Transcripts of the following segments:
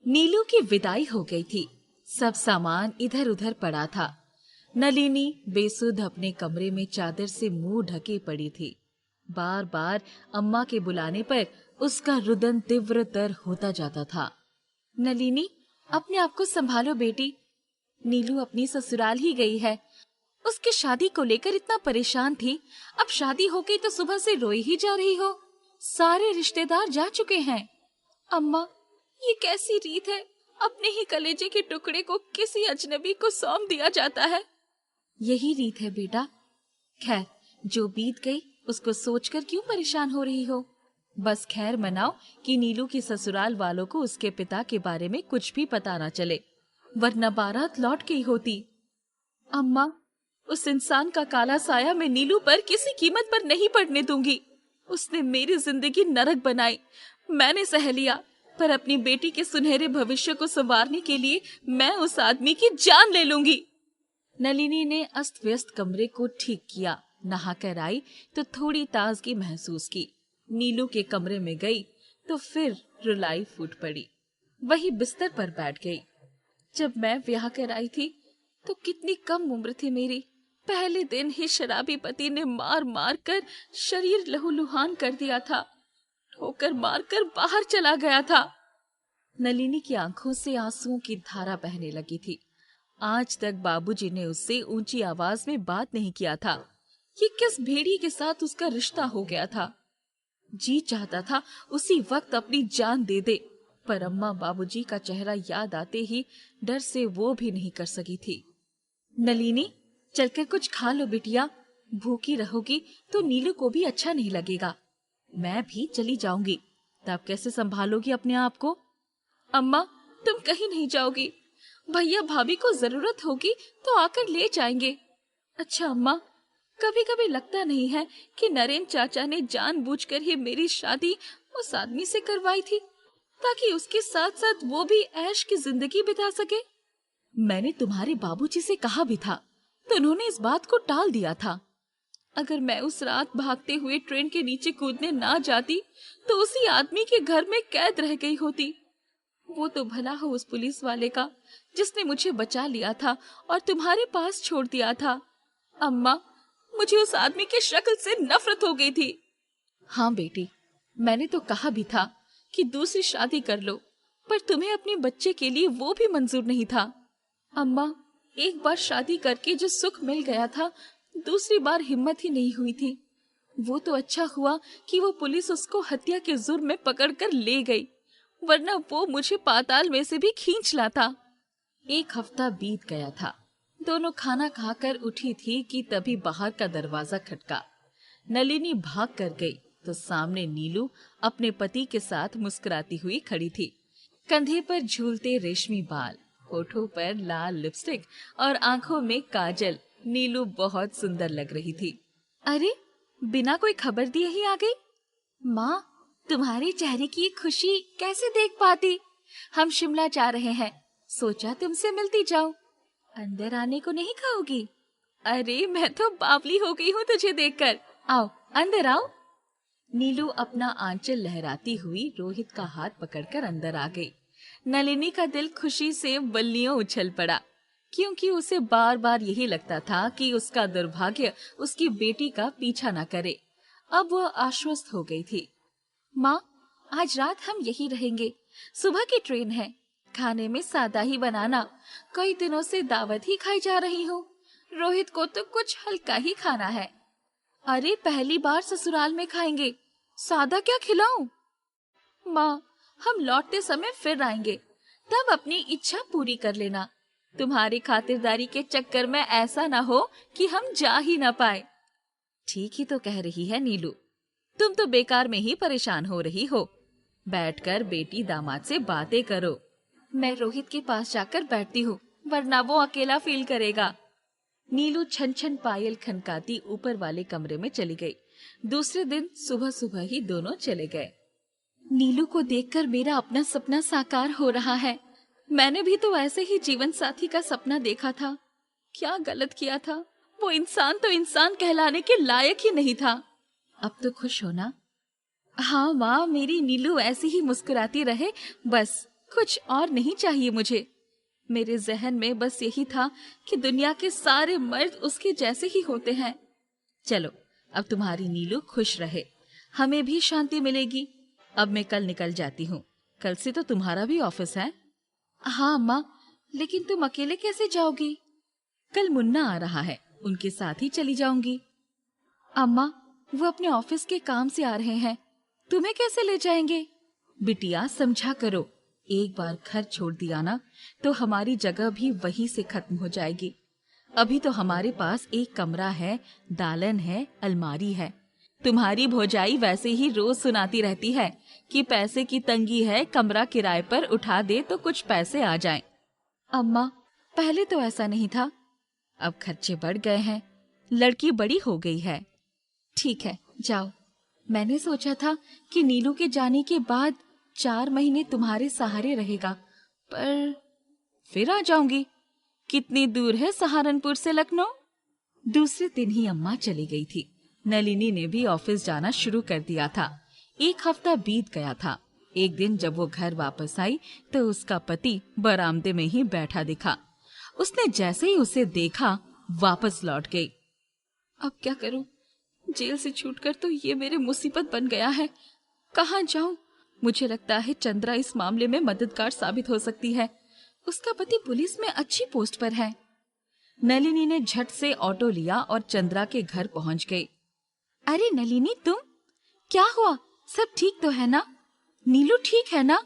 नीलू की विदाई हो गई थी। सब सामान इधर उधर पड़ा था। नलिनी बेसुध अपने कमरे में चादर से मुंह ढके पड़ी थी। बार बार अम्मा के बुलाने पर उसका रुदन तीव्रतर होता जाता था। नलिनी, अपने आप को संभालो बेटी। नीलू अपनी ससुराल ही गई है। उसकी शादी को लेकर इतना परेशान थी, अब शादी हो गई तो सुबह से रोई ही जा रही हो। सारे रिश्तेदार जा चुके हैं। अम्मा, ये कैसी रीत है? अपने ही कलेजे के टुकड़े को किसी अजनबी को सौंप दिया जाता है। यही रीत है बेटा। खैर, जो बीत गई उसको सोचकर क्यों परेशान हो रही हो? बस खैर मनाओ कि नीलू की ससुराल वालों को उसके पिता के बारे में कुछ भी पता ना चले, वरना बारात लौट गई होती। अम्मा, उस इंसान का काला साया मैं नीलू पर किसी कीमत पर नहीं पड़ने दूंगी। उसने मेरी जिंदगी नरक बनाई, मैंने सह लिया, पर अपनी बेटी के सुनहरे भविष्य को संवारने के लिए मैं उस आदमी की जान ले लूंगी। नलिनी ने अस्त व्यस्त कमरे को ठीक किया, नहाकर आई तो थोड़ी ताजगी महसूस की। नीलू के कमरे में गई तो फिर रुलाई फूट पड़ी। वही बिस्तर पर बैठ गई। जब मैं ब्याह कर आई थी तो कितनी कम उम्र थी मेरी। पहले दिन ही शराबी पति ने मार मार कर शरीर लहूलुहान कर दिया था, ठोकर मार कर बाहर चला गया था। नलिनी की आंखों से आंसुओं की धारा बहने लगी थी। आज तक बाबूजी ने उससे ऊंची आवाज में बात नहीं किया था। ये किस भेड़ी के साथ उसका रिश्ता हो गया था? जी चाहता था उसी वक्त अपनी जान दे दे, पर अम्मा बाबूजी का चेहरा याद आते ही डर से वो भी नहीं कर सकी थी। नलिनी, चलकर कुछ खा लो बिटिया। भूखी रहोगी तो नीलू को भी अच्छा नहीं लगेगा। मैं भी चली जाऊंगी, तब कैसे संभालोगी अपने आप को? अम्मा, तुम कहीं नहीं जाओगी। भैया भाभी को जरूरत होगी तो आकर ले जाएंगे। अच्छा अम्मा, कभी कभी लगता नहीं है कि नरेन चाचा ने जानबूझकर ही मेरी शादी उस आदमी से करवाई थी, ताकि उसके साथ साथ वो भी ऐश की जिंदगी बिता सके। मैंने तुम्हारे बाबूजी से कहा भी था तो उन्होंने इस बात को टाल दिया था। अगर मैं उस रात भागते हुए ट्रेन के नीचे कूदने ना जाती तो उसी आदमी के घर में कैद रह गई होती। वो तो भला हो उस पुलिस वाले का जिसने मुझे बचा लिया था और तुम्हारे पास छोड़ दिया था। अम्मा, मुझे उस आदमी की शक्ल से नफरत हो गई थी। हाँ बेटी, मैंने तो कहा भी था कि दूसरी शादी कर लो, पर तुम्हें अपने बच्चे के लिए वो भी मंजूर नहीं था। अम्मा, एक बार शादी करके जो सुख मिल गया था, दूसरी बार हिम्मत ही नहीं हुई थी। वो तो अच्छा हुआ कि वो पुलिस उसको हत्या के जुर्म में पकड़कर ले गई, वरना वो मुझे पाताल में से भी खींच लाता। एक हफ्ता बीत गया था। दोनों खाना खाकर उठी थी कि तभी बाहर का दरवाजा खटका। नलिनी भाग कर गई तो सामने नीलू अपने पति के साथ मुस्कुराती हुई खड़ी थी। कंधे पर झूलते रेशमी बाल, होठों पर लाल लिपस्टिक और आंखों में काजल। नीलू बहुत सुंदर लग रही थी। अरे, बिना कोई खबर दिए ही आ गई। माँ, तुम्हारे चेहरे की खुशी कैसे देख पाती? हम शिमला जा रहे हैं, सोचा तुमसे मिलती जाऊं। अंदर आने को नहीं कहोगी? अरे, मैं तो बावली हो गई हूँ तुझे देखकर। आओ, अंदर आओ। नीलू अपना आंचल लहराती हुई रोहित का हाथ पकड़कर अंदर आ गई। नलिनी का दिल खुशी से बल्लियों उछल पड़ा, क्योंकि उसे बार बार यही लगता था कि उसका दुर्भाग्य उसकी बेटी का पीछा न करे। अब वह आश्वस्त हो गई थी। माँ, आज रात हम यही रहेंगे। सुबह की ट्रेन है। खाने में सादा ही बनाना। कई दिनों से दावत ही खाई जा रही हूँ। रोहित को तो कुछ हल्का ही खाना है। अरे, पहली बार ससुराल में खाएंगे, सादा क्या खिलाऊं? माँ, हम लौटते समय फिर आएंगे, तब अपनी इच्छा पूरी कर लेना। तुम्हारी खातिरदारी के चक्कर में ऐसा ना हो कि हम जा ही ना पाए। ठीक ही तो कह रही है नीलू, तुम तो बेकार में ही परेशान हो रही हो। बैठकर बेटी दामाद से बातें करो। मैं रोहित के पास जाकर बैठती हूँ, वरना वो अकेला फील करेगा। नीलू छन छन पायल खनकाती ऊपर वाले कमरे में चली गई। दूसरे दिन सुबह सुबह ही दोनों चले गए। नीलू को देखकर मेरा अपना सपना साकार हो रहा है। मैंने भी तो ऐसे ही जीवन साथी का सपना देखा था। क्या गलत किया था? वो इंसान तो इंसान कहलाने के लायक ही नहीं था। अब तो खुश हो ना? हाँ माँ, मेरी नीलू ऐसी ही मुस्कुराती रहे बस, कुछ और नहीं चाहिए मुझे। मेरे जहन में बस यही था कि दुनिया के सारे मर्द उसके जैसे ही होते हैं। चलो, अब तुम्हारी नीलू खुश रहे, हमें भी शांति मिलेगी। अब मैं कल निकल जाती हूँ। कल से तो तुम्हारा भी ऑफिस है। हाँ अम्मा, लेकिन तुम अकेले कैसे जाओगी? कल मुन्ना आ रहा है, उनके साथ ही चली जाऊंगी। अम्मा, वो अपने ऑफिस के काम से आ रहे हैं, तुम्हें कैसे ले जाएंगे? बिटिया समझा करो, एक बार घर छोड़ दिया ना तो हमारी जगह भी वहीं से खत्म हो जाएगी। अभी तो हमारे पास एक कमरा है, दालन है, अलमारी है। तुम्हारी भौजाई वैसे ही रोज सुनाती रहती है कि पैसे की तंगी है, कमरा किराए पर उठा दे तो कुछ पैसे आ जाएं। अम्मा, पहले तो ऐसा नहीं था, अब खर्चे बढ़ गए हैं, लड़की बड़ी हो गई है। ठीक है, जाओ। मैंने सोचा था कि नीलू के जाने के बाद 4 महीने तुम्हारे सहारे रहेगा, पर फिर आ जाऊंगी। कितनी दूर है सहारनपुर से लखनऊ? दूसरे दिन ही अम्मा चली गई थी। नलिनी ने भी ऑफिस जाना शुरू कर दिया था। 1 हफ्ता बीत गया था। एक दिन जब वो घर वापस आई तो उसका पति बरामदे में ही बैठा दिखा। उसने जैसे ही उसे देखा वापस लौट गई। अब क्या करूं? जेल से छूटकर तो ये मेरे मुसीबत बन गया है। कहाँ जाऊं? मुझे लगता है चंद्रा इस मामले में मददगार साबित हो सकती है। उसका पति पुलिस में अच्छी पोस्ट पर है। नलिनी ने झट से ऑटो लिया और चंद्रा के घर पहुंच गई। अरे नलिनी, तुम? क्या हुआ? सब ठीक तो है ना? नीलू ठीक है ना?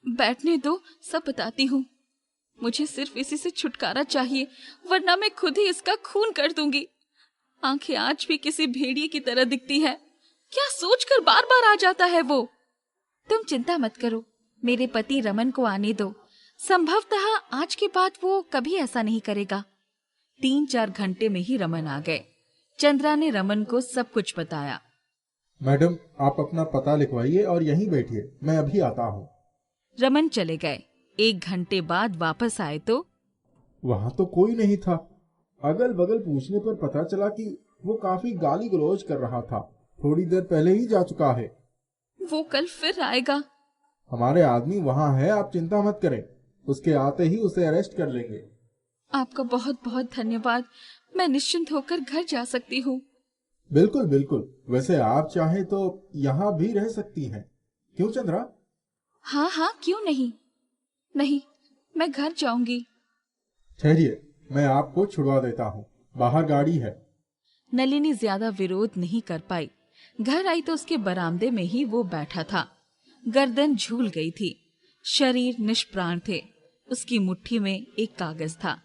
बैठने दो, सब बताती हूँ। मुझे सिर्फ इसी से छुटकारा चाहिए, वरना मैं खुद ही इसका खून कर दूंगी। आंखें आज भी किसी भेड़िए की तरह दिखती है। क्या सोचकर बार बार आ जाता है वो? तुम चिंता मत करो, मेरे पति रमन को आने दो। संभवतः आज के बाद वो कभी ऐसा नहीं करेगा। 3-4 घंटे में ही रमन आ गए। चंद्रा ने रमन को सब कुछ बताया। मैडम, आप अपना पता लिखवाइए और यहीं बैठिए, मैं अभी आता हूँ। रमन चले गए। 1 घंटे बाद वापस आए तो वहाँ तो कोई नहीं था। अगल बगल पूछने पर पता चला कि वो काफी गाली गलौज कर रहा था। थोड़ी देर पहले ही जा चुका है। वो कल फिर आएगा। हमारे आदमी वहाँ है, आप चिंता मत करें। उसके आते ही उसे अरेस्ट कर लेंगे। आपका बहुत बहुत धन्यवाद। मैं निश्चिंत होकर घर जा सकती हूँ। बिल्कुल बिल्कुल। वैसे आप चाहें तो यहाँ भी रह सकती हैं। क्यों चंद्रा? हाँ हाँ, क्यों नहीं। नहीं, मैं घर जाऊंगी। ठहरिए, मैं आपको छुड़वा देता हूँ। बाहर गाड़ी है। नलिनी ज्यादा विरोध नहीं कर पाई। घर आई तो उसके बरामदे में ही वो बैठा था। गर्दन झूल गई थी, शरीर निष्प्राण थे। उसकी मुट्ठी में एक कागज था।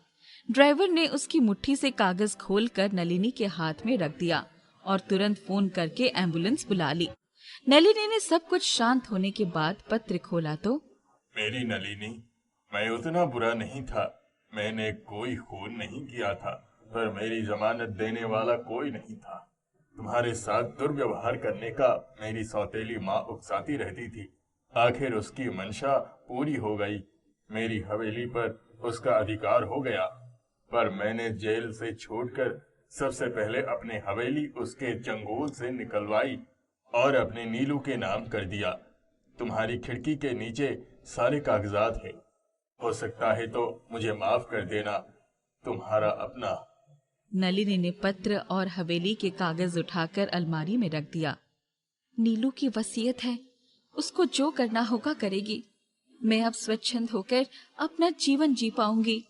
ड्राइवर ने उसकी मुट्ठी से कागज खोलकर नलिनी के हाथ में रख दिया और तुरंत फोन करके एम्बुलेंस बुला ली। नलिनी ने सब कुछ शांत होने के बाद पत्र खोला तो मेरी नलिनी, मैं उतना बुरा नहीं था। मैंने कोई खून नहीं किया था, पर मेरी जमानत देने वाला कोई नहीं था। तुम्हारे साथ दुर्व्यवहार करने का मेरी सौतेली माँ उकसाती रहती थी। आखिर उसकी मंशा पूरी हो गई। मेरी हवेली पर उसका अधिकार हो गया, पर मैंने जेल से छूटकर सबसे पहले अपनी हवेली उसके चंगुल से निकलवाई और अपने नीलू के नाम कर दिया। तुम्हारी खिड़की के नीचे सारे कागजात है। हो सकता है तो मुझे माफ कर देना। तुम्हारा अपना। नलिनी ने पत्र और हवेली के कागज उठाकर अलमारी में रख दिया। नीलू की वसीयत है, उसको जो करना होगा करेगी। मैं अब स्वच्छंद होकर अपना जीवन जी पाऊंगी।